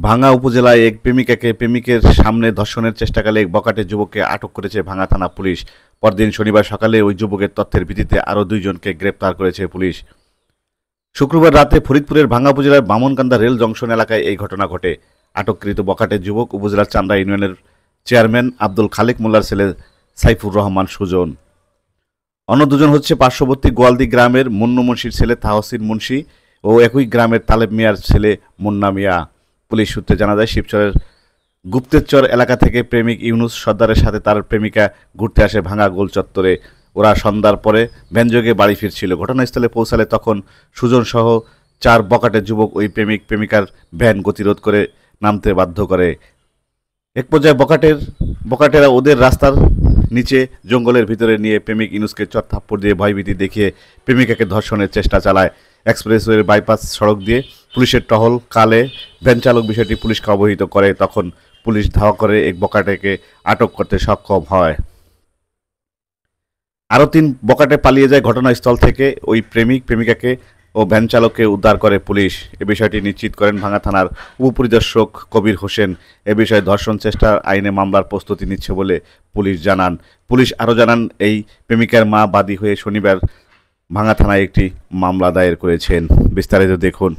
ভাঙ্গা উপজেলায় এক প্রেমিকাকে প্রেমিকের সামনে ধর্ষণের চেষ্টাকালে এক বখাটে যুবককে আটক করেছে ভাঙ্গা থানা পুলিশ। পরদিন শনিবার সকালে ওই যুবকের তথ্যের ভিত্তিতে আরও দুইজনকে গ্রেপ্তার করেছে পুলিশ। শুক্রবার রাতে ফরিদপুরের ভাঙ্গা উপজেলার বামনকান্দা রেল জংশন এলাকায় এই ঘটনা ঘটে। আটককৃত বখাটে যুবক উপজেলার চান্দা ইউনিয়নের চেয়ারম্যান আব্দুল খালেক মোল্লার ছেলে সাইফুর রহমান সুজন। অন্য দুজন হচ্ছে পার্শ্ববর্তী গোয়ালদি গ্রামের মুন্নু মুন্সির ছেলে তাহসিন মুন্সি ও একই গ্রামের তালেব মিয়ার ছেলে মুন্না মিয়া। পুলিশ সূত্রে জানা যায়, শিবচরের গুপ্তেরচর এলাকা থেকে প্রেমিক ইউনুস সর্দারের সাথে তার প্রেমিকা ঘুরতে আসে ভাঙ্গা গোল চত্বরে। ওরা সন্ধ্যার পরে ভ্যানযোগে বাড়ি ফিরছিল। ঘটনাস্থলে পৌঁছালে তখন সুজন সহ 4 বখাটে যুবক ওই প্রেমিক প্রেমিকার ভ্যান গতিরোধ করে নামতে বাধ্য করে। এক পর্যায়ে বখাটেরা ওদের রাস্তার নিচে জঙ্গলের ভিতরে নিয়ে প্রেমিক ইনুসকে চর থাপ্পড় দিয়ে ভয়ভীতি দেখিয়ে প্রেমিকাকে ধর্ষণের চেষ্টা চালায়। এক্সপ্রেসওয়ের বাইপাস সড়ক দিয়ে পুলিশের টহল কালে ভ্যান চালক বিষয়টি পুলিশকে অবহিত করে। তখন পুলিশ ধাওয়া করে এক বখাটেকে আটক করতে সক্ষম হয়। আরও 3 বখাটে পালিয়ে যায় ঘটনাস্থল থেকে। ওই প্রেমিক প্রেমিকাকে ও ভ্যান চালককে উদ্ধার করে পুলিশ। এ বিষয়টি নিশ্চিত করেন ভাঙ্গা থানার উপপরিদর্শক কবির হোসেন। এ বিষয়ে ধর্ষণ চেষ্টার আইনে মামলার প্রস্তুতি নিচ্ছে বলে পুলিশ জানান। পুলিশ আরও জানান, এই প্রেমিকার মা বাদী হয়ে শনিবার ভাঙ্গা থানায় একটি মামলা দায়ের করেছেন। বিস্তারিত দেখুন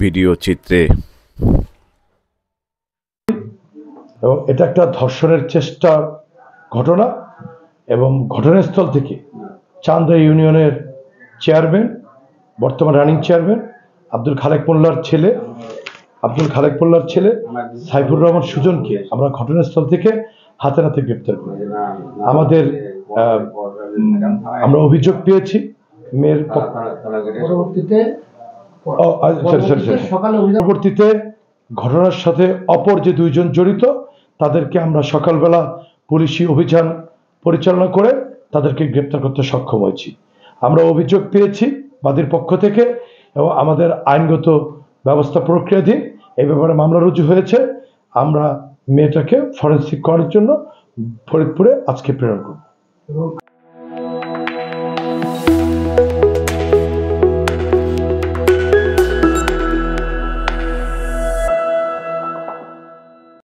ভিডিও চিত্রে। এবং এটা একটা ধর্ষণের চেষ্টা ঘটনা এবং ঘটনাস্থল থেকে চান্দা ইউনিয়নের চেয়ারম্যান, বর্তমান রানিং চেয়ারম্যান আব্দুল খালেক মোল্লার ছেলে সাইফুর রহমান সুজনকে আমরা ঘটনাস্থল থেকে হাতে নাতে গ্রেপ্তার করি। আমরা অভিযোগ পেয়েছি মেয়ের পরবর্তীতে ঘটনার সাথে অপর যে 2 জন জড়িত তাদেরকে আমরা সকালবেলা পুলিশি অভিযান পরিচালনা করে তাদেরকে গ্রেপ্তার করতে সক্ষম হয়েছি। আমরা অভিযোগ পেয়েছি বাদীর পক্ষ থেকে এবং আমাদের আইনগত ব্যবস্থা প্রক্রিয়াধীন এই ব্যাপারে মামলা রুজু হয়েছে। আমরা মেয়েটাকে ফরেনসিক করার জন্য ফরিদপুরে আজকে প্রেরণ করব।